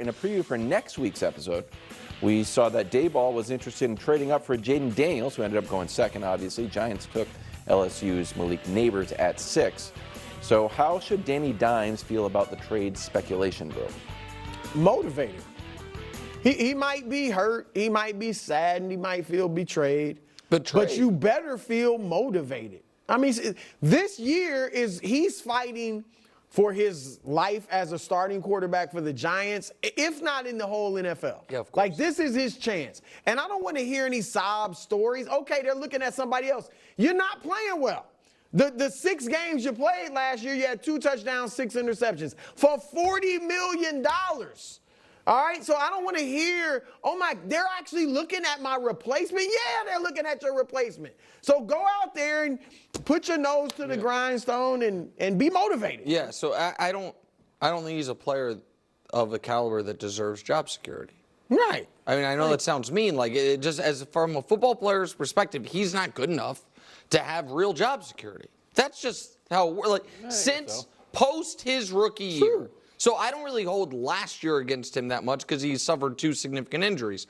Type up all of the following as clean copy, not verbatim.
in a preview for next week's episode, we saw that Daboll was interested in trading up for Jayden Daniels, who ended up going second, obviously. Giants took LSU's Malik Neighbors at 6. So how should Danny Dimes feel about the trade speculation, bro? Motivated. He might be hurt. He might be saddened. He might feel betrayed. But you better feel motivated. I mean, this year he's fighting for his life as a starting quarterback for the Giants, if not in the whole NFL. Yeah, of course. Like, this is his chance. And I don't want to hear any sob stories. Okay, they're looking at somebody else. You're not playing well. The 6 games you played last year, you had 2 touchdowns, 6 interceptions for $40 million. All right, so I don't want to hear, oh my, they're actually looking at my replacement. Yeah, they're looking at your replacement. So go out there and put your nose to the grindstone and be motivated. Yeah, so I don't think he's a player of the caliber that deserves job security. Right. I mean, I know that sounds mean. Like, it just as from a football player's perspective, he's not good enough to have real job security. That's just how it works. Like, since post his rookie year. So I don't really hold last year against him that much because he suffered 2 significant injuries.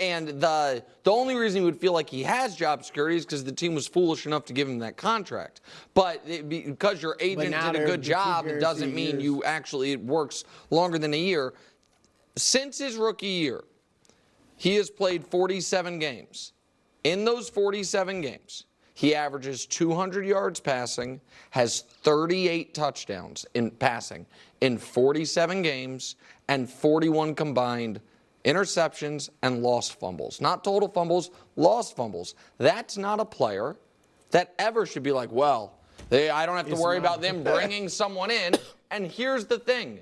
And the only reason he would feel like he has job security is because the team was foolish enough to give him that contract. But because your agent did a good job, it doesn't mean you actually, it works longer than a year. Since his rookie year, he has played 47 games. In those 47 games, he averages 200 yards passing, has 38 touchdowns in passing in 47 games, and 41 combined interceptions and lost fumbles. Not total fumbles, lost fumbles. That's not a player that ever should be like, well, I don't have to worry about them bringing someone in. And here's the thing.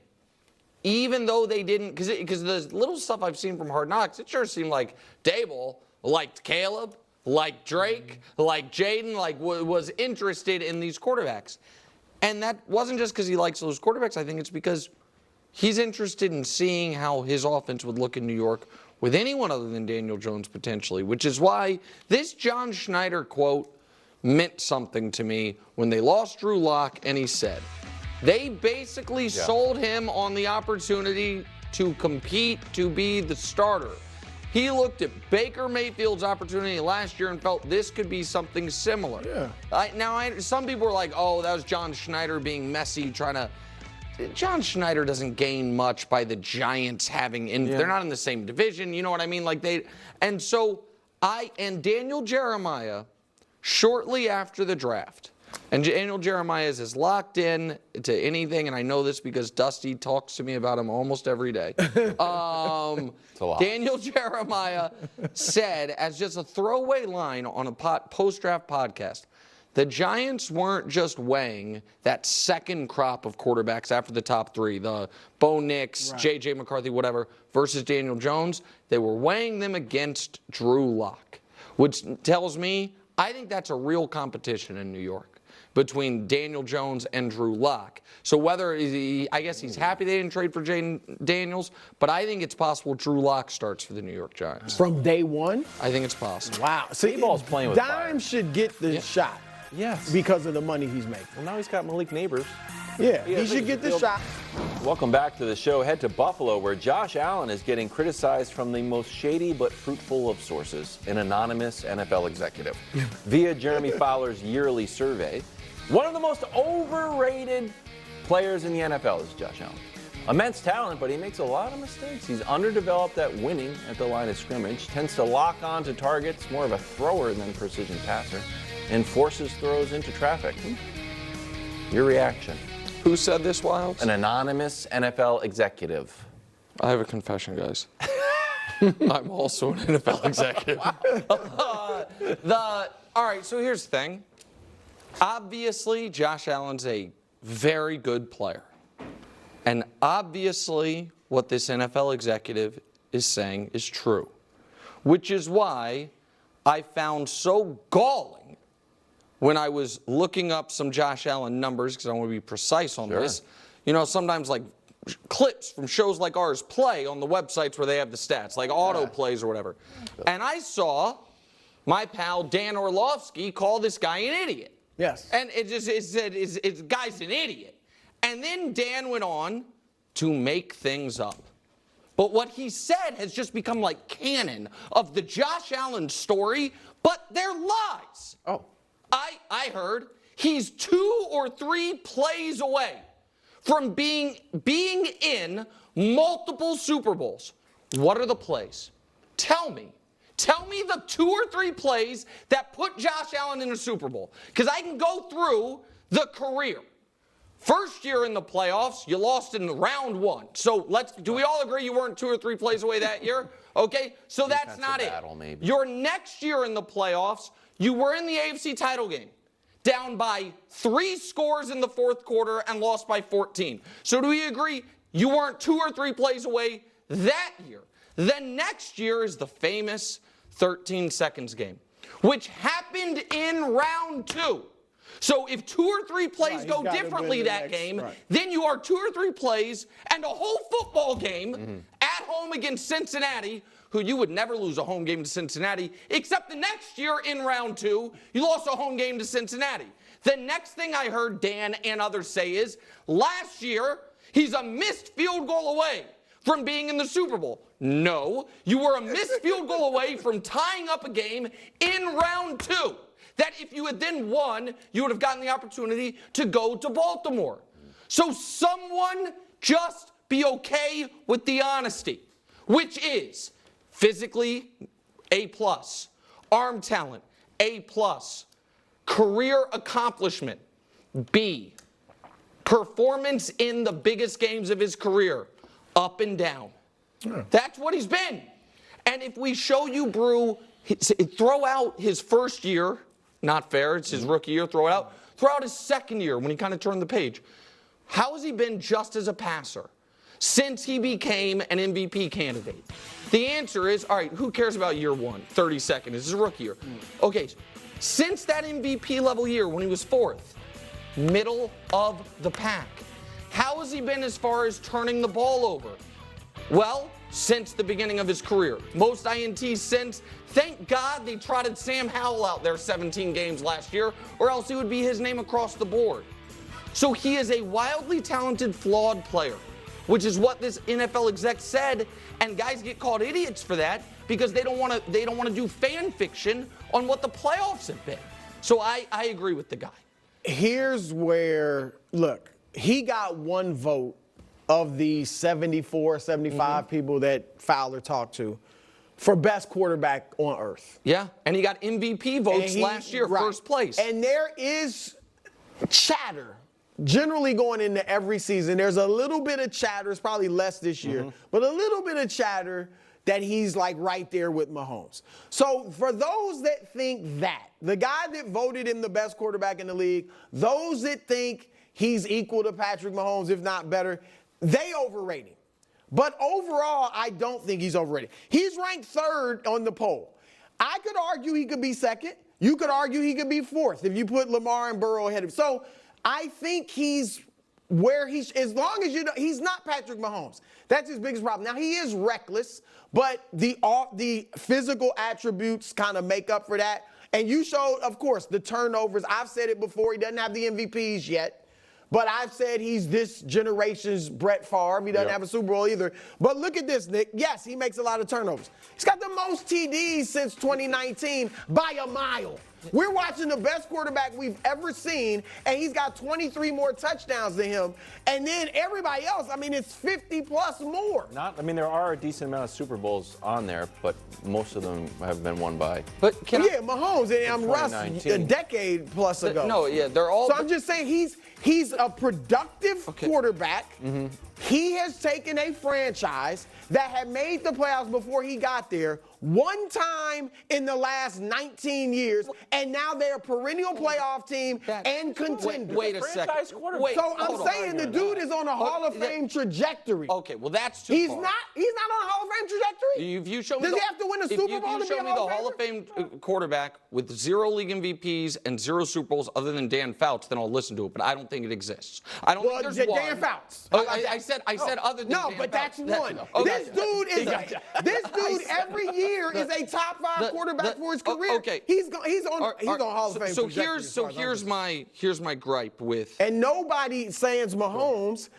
Even though they didn't, because the little stuff I've seen from Hard Knocks, it sure seemed like Daboll liked Caleb, like Drake, like Jayden, like was interested in these quarterbacks. And that wasn't just because he likes those quarterbacks. I think it's because he's interested in seeing how his offense would look in New York with anyone other than Daniel Jones potentially, which is why this John Schneider quote meant something to me when they lost Drew Lock, and he said, they basically sold him on the opportunity to compete to be the starter. He looked at Baker Mayfield's opportunity last year and felt this could be something similar. Yeah. Some people were like, oh, that was John Schneider being messy, trying to. John Schneider doesn't gain much by the Giants having. They're not in the same division. You know what I mean? Like and Daniel Jeremiah, shortly after the draft. And Daniel Jeremiah is as locked in to anything, and I know this because Dusty talks to me about him almost every day. Daniel Jeremiah said, as just a throwaway line on a post-draft podcast, the Giants weren't just weighing that second crop of quarterbacks after the top 3, the Bo Nix, J.J. McCarthy, whatever, versus Daniel Jones. They were weighing them against Drew Lock, which tells me I think that's a real competition in New York between Daniel Jones and Drew Lock. So I guess he's happy they didn't trade for Jayden Daniels, but I think it's possible Drew Lock starts for the New York Giants. From day one? I think it's possible. Wow. So Daboll's playing with fire. Dimes should get the shot. Yes. Because of the money he's making. Well, now he's got Malik Neighbors. Yeah, he should get the shot. Welcome back to the show. Head to Buffalo, where Josh Allen is getting criticized from the most shady but fruitful of sources, an anonymous NFL executive. Via Jeremy Fowler's yearly survey, one of the most overrated players in the NFL is Josh Allen. Immense talent, but he makes a lot of mistakes. He's underdeveloped at winning at the line of scrimmage, tends to lock on to targets, more of a thrower than precision passer, and forces throws into traffic. Your reaction? Who said this, Wilds? An anonymous NFL executive. I have a confession, guys. I'm also an NFL executive. All right, so here's the thing. Obviously, Josh Allen's a very good player. And obviously, what this NFL executive is saying is true. Which is why I found so galling when I was looking up some Josh Allen numbers, because I want to be precise on this. You know, sometimes like clips from shows like ours play on the websites where they have the stats, like auto plays or whatever. And I saw my pal Dan Orlovsky call this guy an idiot. Yes. And it said, guy's an idiot. And then Dan went on to make things up. But what he said has just become like canon of the Josh Allen story, but they're lies. Oh. I heard he's 2 or 3 plays away from being in multiple Super Bowls. What are the plays? Tell me. Tell me the 2 or 3 plays that put Josh Allen in a Super Bowl. Because I can go through the career. First year in the playoffs, you lost in round 1. So do we all agree you weren't 2 or 3 plays away that year? Okay, so that's not it. Battle, maybe. Your next year in the playoffs, you were in the AFC title game, down by 3 scores in the fourth quarter and lost by 14. So do we agree you weren't 2 or 3 plays away that year? Then next year is the famous 13 seconds game, which happened in round 2. So if 2 or 3 plays go differently that game, then you are 2 or 3 plays and a whole football game at home against Cincinnati, who you would never lose a home game to Cincinnati, except the next year in round 2, you lost a home game to Cincinnati. The next thing I heard Dan and others say is, last year, he's a missed field goal away from being in the Super Bowl. No, you were a missed field goal away from tying up a game in round 2. That if you had then won, you would have gotten the opportunity to go to Baltimore. So someone just be okay with the honesty, which is physically, A+, arm talent, A+, career accomplishment, B, performance in the biggest games of his career, up and down. That's what he's been. And if we show you, Brew, throw out his first year, not fair, it's his rookie year, throw it out. Throw out his second year when he kind of turned the page. How has he been just as a passer since he became an MVP candidate? The answer is, all right, who cares about year 1, 32nd? This is a rookie year. Okay, since that MVP level year when he was 4th, middle of the pack. How has he been as far as turning the ball over? Well, since the beginning of his career. Most INTs since. Thank God they trotted Sam Howell out there 17 games last year, or else he would be his name across the board. So he is a wildly talented, flawed player, which is what this NFL exec said, and guys get called idiots for that because they don't want to do fan fiction on what the playoffs have been. So I agree with the guy. Here's where, look, he got 1 vote of the 74, 75 people that Fowler talked to for best quarterback on earth. Yeah, and he got MVP votes last year, first place. And there is chatter generally going into every season. There's a little bit of chatter, it's probably less this year, but a little bit of chatter that he's like right there with Mahomes. So for those that think that, the guy that voted him the best quarterback in the league, those that think he's equal to Patrick Mahomes, if not better, they overrate him. But overall, I don't think he's overrated. He's ranked 3rd on the poll. I could argue he could be 2nd. You could argue he could be 4th if you put Lamar and Burrow ahead of him. So I think he's where he's, as long as you know, he's not Patrick Mahomes. That's his biggest problem. Now, he is reckless, but the physical attributes kind of make up for that. And you showed, of course, the turnovers. I've said it before. He doesn't have the MVPs yet. But I've said he's this generation's Brett Favre. He doesn't have a Super Bowl either. But look at this, Nick. Yes, he makes a lot of turnovers. He's got the most TDs since 2019 by a mile. We're watching the best quarterback we've ever seen, and he's got 23 more touchdowns than him. And then everybody else, I mean, it's 50-plus more. There are a decent amount of Super Bowls on there, but most of them have been won by. But Mahomes and Russ a decade plus ago. No, yeah, they're all. So I'm just saying he's a productive quarterback. He has taken a franchise that had made the playoffs before he got there 1 time in the last 19 years, and now they're a perennial playoff team and contender. Wait a second. So I'm saying the dude is on a Hall of Fame trajectory. Okay, well that's too far. He's not on a Hall of Fame trajectory. If you show me Does he have to win a Super Bowl to be a Hall of Fame quarterback with 0 league MVPs and 0 Super Bowls other than Dan Fouts, then I'll listen to it. But I don't think it exists. I don't think there's one. Dan Fouts. I said other than Dan Fouts. No, but that's one. This dude every year is a top 5 quarterback for his career. Okay, he's on Hall of Fame. So here's my gripe with. And nobody sans Mahomes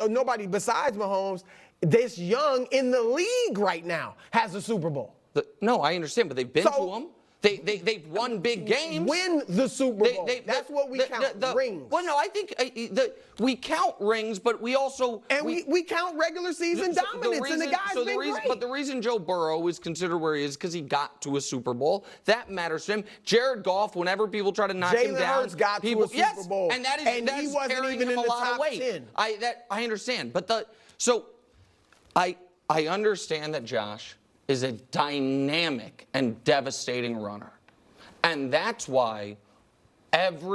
nobody besides Mahomes this young in the league right now has a Super Bowl. No, I understand, but they've been to them. They've won big games. Win the Super Bowl. That's what we count, rings. Well, no, I think we count rings, but we also... And we count regular season dominance, and the guy's been great. But the reason Joe Burrow is considered where he is because he got to a Super Bowl. That matters to him. Jared Goff, whenever people try to knock him down... Jalen Hurts got to a Super Bowl. And that's he wasn't carrying even him in a the lot top of weight. 10. I understand. But I understand that Josh is a dynamic and devastating runner. And that's why every